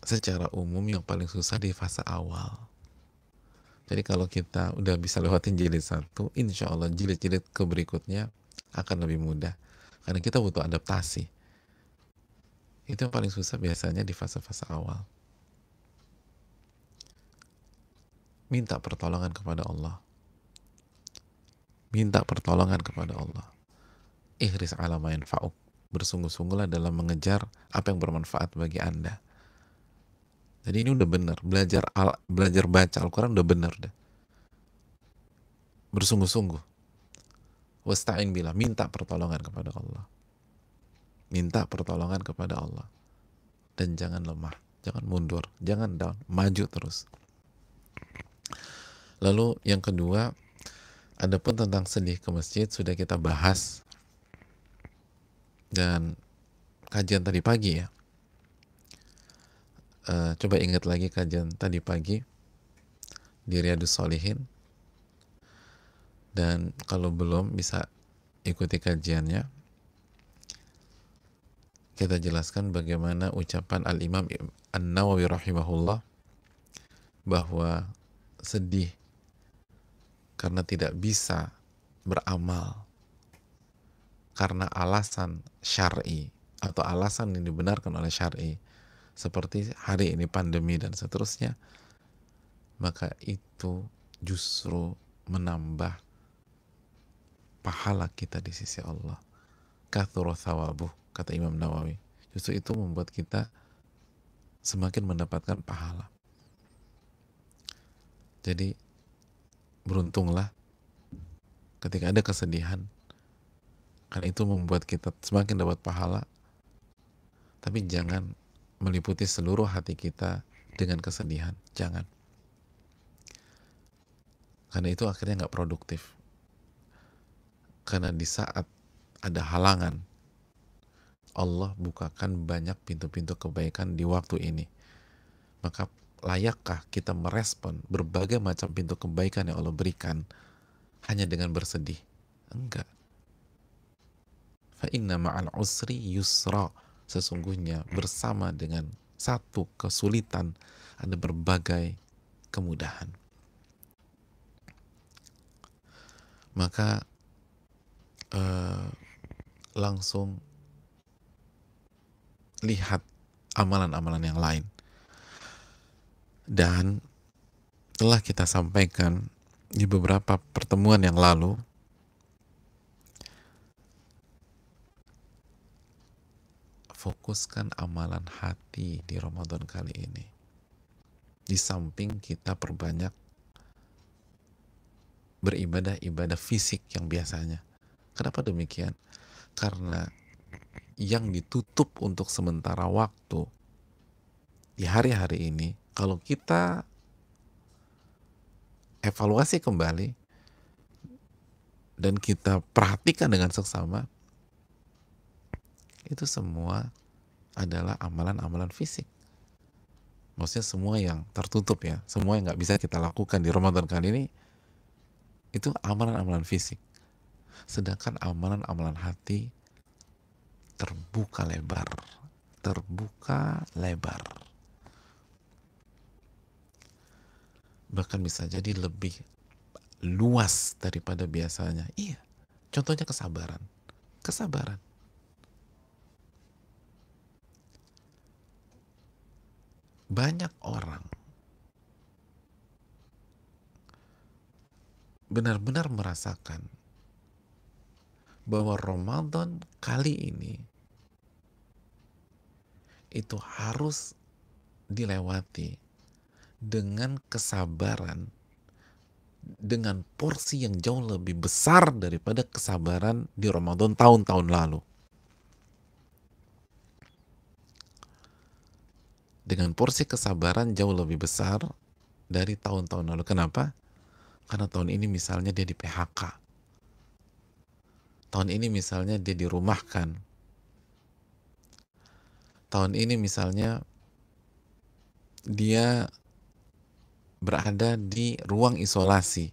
secara umum yang paling susah di fase awal. Jadi kalau kita udah bisa lewatin jilid 1, insya Allah jilid-jilid ke berikutnya akan lebih mudah. Karena kita butuh adaptasi. Itu yang paling susah biasanya di fase-fase awal. Minta pertolongan kepada Allah. Minta pertolongan kepada Allah. Ihris ala ma yanfa'uk. Bersungguh-sungguhlah dalam mengejar apa yang bermanfaat bagi Anda. Jadi ini udah benar, belajar baca Al-Quran udah benar deh. Bersungguh-sungguh. Wasta'in billah, minta pertolongan kepada Allah. Minta pertolongan kepada Allah. Dan jangan lemah, jangan mundur, jangan down, maju terus. Lalu yang kedua, adapun tentang sedih ke masjid sudah kita bahas. Dan kajian tadi pagi ya, coba ingat lagi kajian tadi pagi di Riyadhus Shalihin, dan kalau belum bisa ikuti kajiannya. Kita jelaskan bagaimana ucapan Al-Imam An-Nawawi rahimahullah bahwa sedih karena tidak bisa beramal karena alasan syar'i atau alasan yang dibenarkan oleh syar'i, seperti hari ini pandemi dan seterusnya, maka itu justru menambah pahala kita di sisi Allah. Kathura thawabuh, kata Imam Nawawi. Justru itu membuat kita semakin mendapatkan pahala. Jadi beruntunglah ketika ada kesedihan, karena itu membuat kita semakin dapat pahala. Tapi jangan meliputi seluruh hati kita dengan kesedihan. Jangan. Karena itu akhirnya nggak produktif. Karena di saat ada halangan, Allah bukakan banyak pintu-pintu kebaikan di waktu ini. Maka layakkah kita merespon berbagai macam pintu kebaikan yang Allah berikan hanya dengan bersedih? Enggak. Fa inna ma'al usri yusra. Sesungguhnya bersama dengan satu kesulitan ada berbagai kemudahan. Maka langsung lihat amalan-amalan yang lain. Dan telah kita sampaikan di beberapa pertemuan yang lalu, fokuskan amalan hati di Ramadan kali ini. Di samping kita perbanyak beribadah-ibadah fisik yang biasanya. Kenapa demikian? Karena yang ditutup untuk sementara waktu di hari-hari ini, kalau kita evaluasi kembali dan kita perhatikan dengan seksama, itu semua adalah amalan-amalan fisik. Maksudnya semua yang tertutup ya, semua yang nggak bisa kita lakukan di Ramadan kali ini, itu amalan-amalan fisik. Sedangkan amalan-amalan hati terbuka lebar. Terbuka lebar. Bahkan bisa jadi lebih luas daripada biasanya. Iya, contohnya kesabaran. Kesabaran. Banyak orang benar-benar merasakan bahwa Ramadan kali ini itu harus dilewati dengan kesabaran, dengan porsi yang jauh lebih besar daripada kesabaran di Ramadan tahun-tahun lalu. Dengan porsi kesabaran jauh lebih besar dari tahun-tahun lalu. Kenapa? Karena tahun ini misalnya dia di PHK. Tahun ini misalnya dia dirumahkan. Tahun ini misalnya dia berada di ruang isolasi.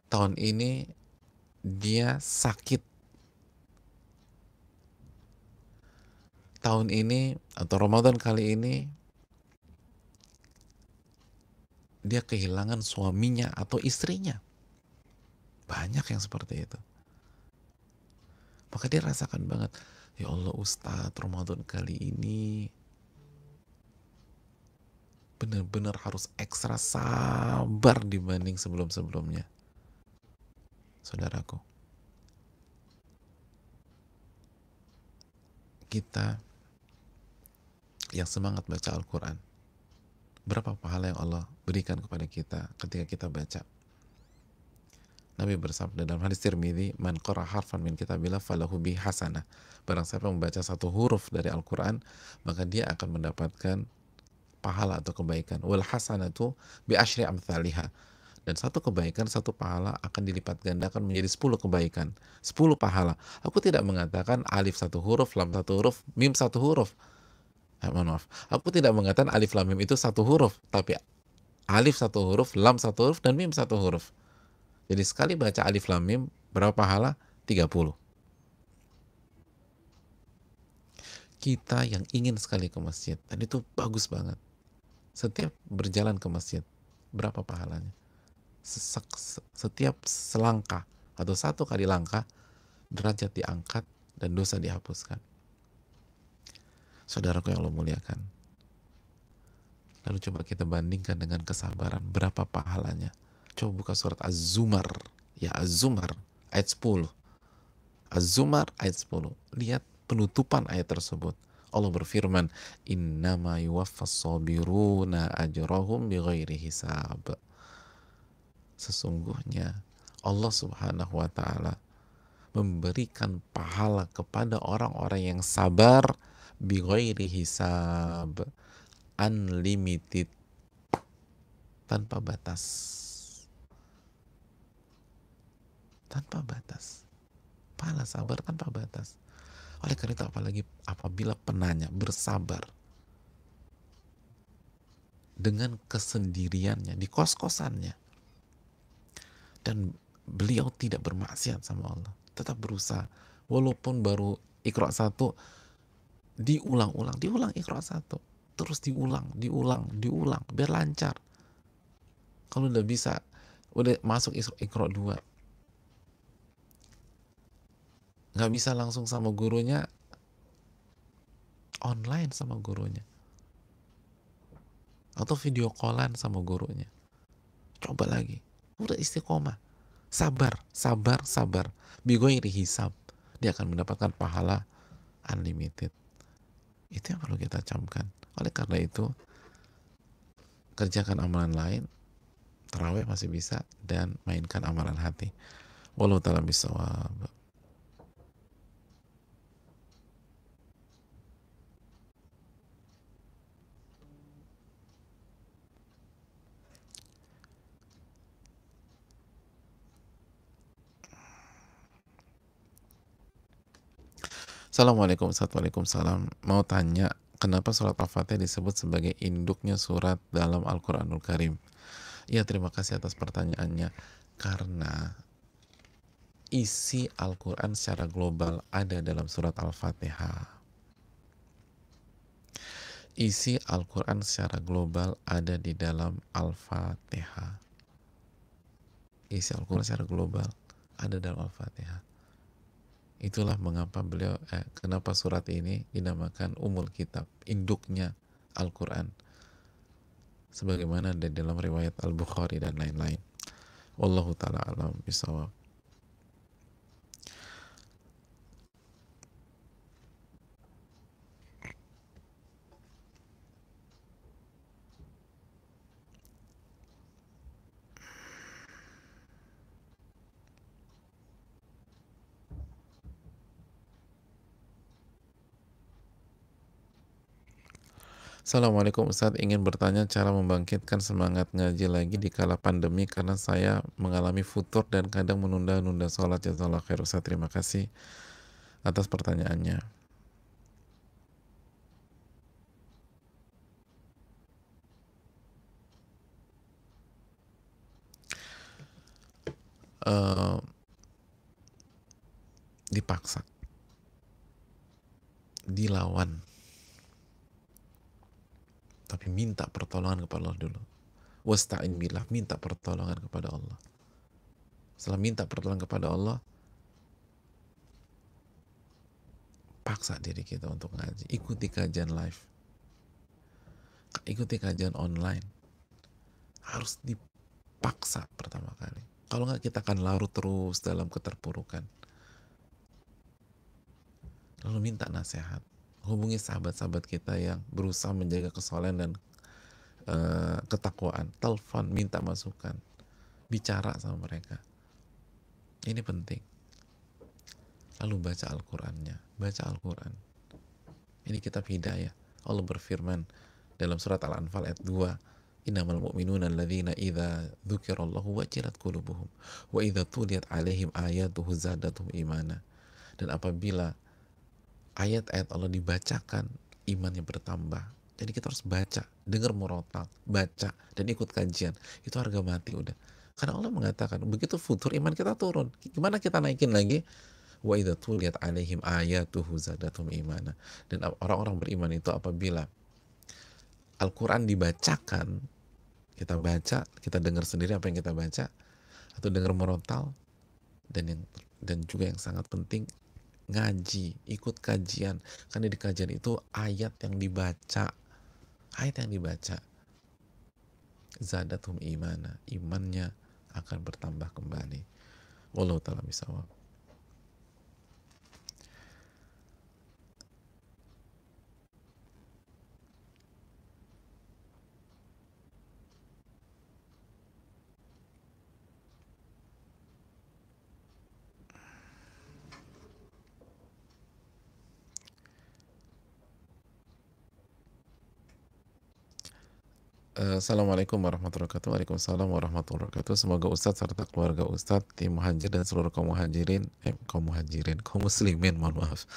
Tahun ini dia sakit. Tahun ini atau Ramadan kali ini dia kehilangan suaminya atau istrinya. Banyak yang seperti itu. Maka dia rasakan banget, ya Allah Ustadz, Ramadan kali ini benar-benar harus ekstra sabar dibanding sebelum-sebelumnya. Saudaraku, kita yang semangat baca Al-Quran, berapa pahala yang Allah berikan kepada kita ketika kita baca. Nabi bersabda dalam hadis Tirmidzi, man qara harfan min kitabillah falahu bi hasanah. Barang siapa membaca satu huruf dari Al-Quran, maka dia akan mendapatkan pahala atau kebaikan. Wal hasanatu bi asyri amthaliha. Dan satu kebaikan, satu pahala akan dilipat gandakan menjadi 10 kebaikan, 10 pahala. Aku tidak mengatakan alif satu huruf, lam satu huruf, mim satu huruf. Mohon maaf. Aku tidak mengatakan alif lam mim itu satu huruf, tapi alif satu huruf, lam satu huruf, dan mim satu huruf. Jadi sekali baca alif lam mim, berapa pahala? 30. Kita yang ingin sekali ke masjid, dan itu bagus banget. Setiap berjalan ke masjid, berapa pahalanya? Setiap selangkah atau satu kali langkah, derajat diangkat dan dosa dihapuskan. Saudaraku yang Allah muliakan, lalu coba kita bandingkan dengan kesabaran, berapa pahalanya? Coba buka surat Az-Zumar, ya Az-Zumar ayat 10. Az-Zumar ayat 10. Lihat penutupan ayat tersebut. Allah berfirman, innama yuwaffas sabiruna ajrahum bighairi hisab. Sesungguhnya Allah Subhanahu wa ta'ala memberikan pahala kepada orang-orang yang sabar bighairi hisab, unlimited, tanpa batas. Tanpa batas. Pahala sabar tanpa batas. Oleh karena itu, apalagi apabila penanya bersabar dengan kesendiriannya di kos-kosannya, dan beliau tidak bermaksiat sama Allah, tetap berusaha. Walaupun baru Iqra 1, diulang Iqra 1, terus diulang, biar lancar. Kalau udah bisa, udah masuk Iqra 2, nggak bisa langsung sama gurunya, online sama gurunya, atau video callan sama gurunya. Coba lagi, udah istiqomah, sabar, bigoiri hisab, dia akan mendapatkan pahala unlimited. Itu yang perlu kita camkan. Oleh karena itu, kerjakan amalan lain, tarawih masih bisa, dan mainkan amalan hati. Wallahu ta'ala bishawab. Assalamualaikum, Waalaikumsalam. Mau tanya, kenapa surat Al-Fatihah disebut sebagai induknya surat dalam Al-Quranul Karim? Ya, terima kasih atas pertanyaannya. Karena isi Al-Quran secara global ada dalam surat Al-Fatihah. Isi Al-Quran secara global ada di dalam Al-Fatihah. Isi Al-Quran secara global ada dalam Al-Fatihah. Itulah mengapa kenapa surat ini dinamakan Ummul Kitab, induknya Al-Quran, sebagaimana ada dalam riwayat Al-Bukhari dan lain-lain. Wallahu ta'ala alam bisawab. Assalamualaikum Ustaz, ingin bertanya cara membangkitkan semangat ngaji lagi di kala pandemi karena saya mengalami futur dan kadang menunda-nunda sholat. Jazakallahu khair Ustaz, terima kasih atas pertanyaannya. Dipaksa, dilawan, tapi minta pertolongan kepada Allah dulu. Wasta'in billah, minta pertolongan kepada Allah. Setelah minta pertolongan kepada Allah, paksa diri kita untuk ngaji. Ikuti kajian live, ikuti kajian online. Harus dipaksa pertama kali. Kalau nggak, kita akan larut terus dalam keterpurukan. Lalu minta nasihat. Hubungi sahabat-sahabat kita yang berusaha menjaga kesolehan dan ketakwaan. Telepon, minta masukan, bicara sama mereka. Ini penting. Lalu baca Al-Qurannya, baca Al-Quran. Ini kitab hidayah. Allah berfirman dalam surat Al-Anfal ayat 2, innamal mu'minuna alladzina idza dzukirallahu wajilat qulubuhum wa idza tuliyat alaihim ayatuhu zadatuhum imana. Dan apabila ayat-ayat Allah dibacakan, imannya bertambah. Jadi kita harus baca, dengar murotal, baca, dan ikut kajian. Itu harga mati udah. Karena Allah mengatakan, begitu futur iman kita turun. Gimana kita naikin lagi? Wa idza tuliyat alaihim ayatuhu zadatuhum imana. Dan orang-orang beriman itu apabila Al-Quran dibacakan, kita baca, kita dengar sendiri apa yang kita baca, atau dengar murotal, dan juga yang sangat penting, ngaji, ikut kajian. Karena di kajian itu ayat yang dibaca zadatum imana, imannya akan bertambah kembali. Wallahu ta'ala bishawab. Assalamualaikum warahmatullahi wabarakatuh. Waalaikumsalam warahmatullahi wabarakatuh. Semoga Ustadz serta keluarga Ustadz, tim muhajir dan seluruh kaum muslimin, mohon maaf,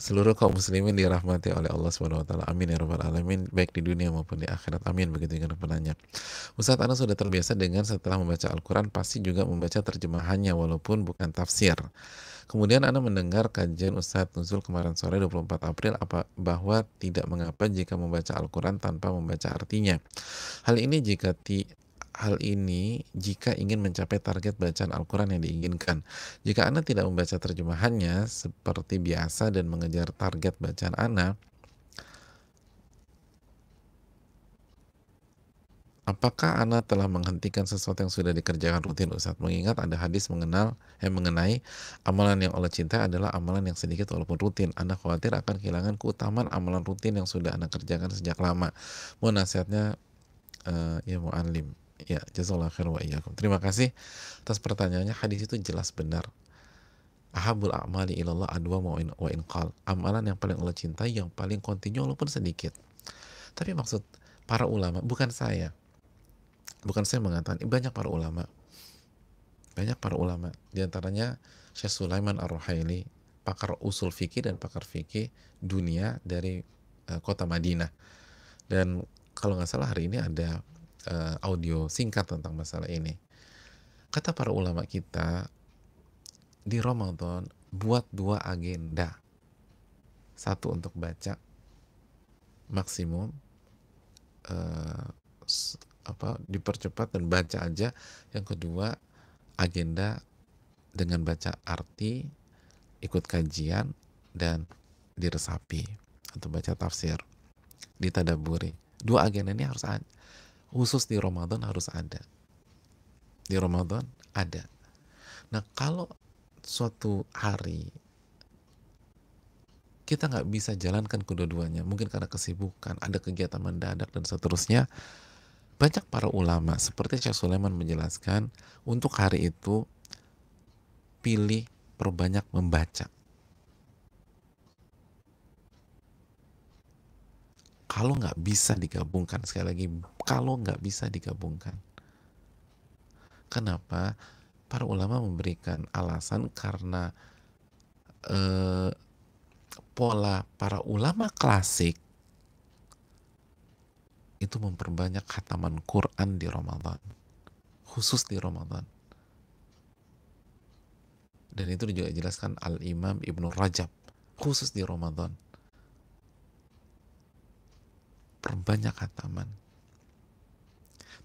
Seluruh kaum muslimin dirahmati oleh Allah Subhanahu wa taala. Amin ya rabbal alamin, baik di dunia maupun di akhirat. Amin, begitu juga penanya. Ustadz, Anda sudah terbiasa dengan setelah membaca Al-Quran pasti juga membaca terjemahannya walaupun bukan tafsir. Kemudian Anda mendengar kajian Ustadz Nuzul kemarin sore 24 April bahwa tidak mengapa jika membaca Al-Quran tanpa membaca artinya. Hal ini jika ingin mencapai target bacaan Al-Quran yang diinginkan. Jika Anda tidak membaca terjemahannya seperti biasa dan mengejar target bacaan Anda, apakah Anda telah menghentikan sesuatu yang sudah dikerjakan rutin, Ustaz? Mengingat ada hadis mengenai amalan yang Allah cintai adalah amalan yang sedikit walaupun rutin. Anda khawatir akan kehilangan keutamaan amalan rutin yang sudah Anda kerjakan sejak lama. Mohon nasihatnya, ya mu'alim. Ya, jazakallahu khair wa iyyakum. Terima kasih atas pertanyaannya. Hadis itu jelas benar. Ahabul a'mali ilallah adwa wa in qal. Amalan yang paling Allah cintai yang paling kontinu walaupun sedikit. Tapi maksud para ulama, bukan saya mengatakan, banyak para ulama, di antaranya Syekh Sulaiman Ar-Ruhaili, pakar usul fikih dan pakar fikih dunia dari kota Madinah. Dan kalau nggak salah hari ini ada audio singkat tentang masalah ini. Kata para ulama kita, di Ramadan buat 2 agenda. Satu untuk baca maksimum, dipercepat dan baca aja. Yang kedua, agenda dengan baca arti, ikut kajian, dan diresapi atau baca tafsir, ditadaburi. 2 agenda ini harus ada. Khusus di Ramadan harus ada. Di Ramadan ada. Nah, kalau suatu hari kita nggak bisa jalankan kedua-duanya, mungkin karena kesibukan, ada kegiatan mendadak dan seterusnya, banyak para ulama seperti Syekh Sulaiman menjelaskan, untuk hari itu pilih perbanyak membaca. Kalau nggak bisa digabungkan, sekali lagi, kalau nggak bisa digabungkan. Kenapa? Para ulama memberikan alasan karena pola para ulama klasik itu memperbanyak khataman Quran di Ramadan, khusus di Ramadan. Dan itu juga dijelaskan Al-Imam Ibnu Rajab, khusus di Ramadan. Perbanyak khataman.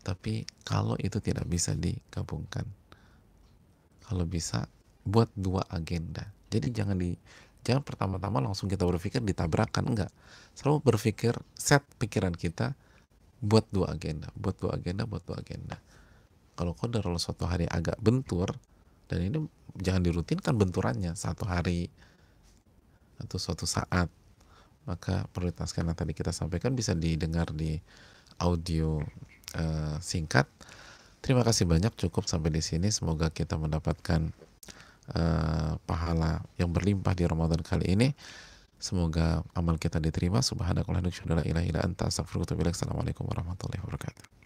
Tapi kalau itu tidak bisa digabungkan, kalau bisa buat 2 agenda. Jadi jangan pertama-tama langsung kita berpikir ditabrakkan, enggak. Selalu berpikir, set pikiran kita, buat 2 agenda. Kalau qadarullah suatu hari agak bentur, dan ini jangan dirutinkan benturannya satu hari atau suatu saat, maka prioritaskan yang tadi kita sampaikan, bisa didengar di audio singkat. Terima kasih banyak, cukup sampai di sini. Semoga kita mendapatkan pahala yang berlimpah di Ramadan kali ini. Semoga amal kita diterima. Subhanakallahumma wa bihamdika, asyhadu an la ilaha illa anta, astaghfiruka wa atubu ilaik. Assalamualaikum warahmatullahi wabarakatuh.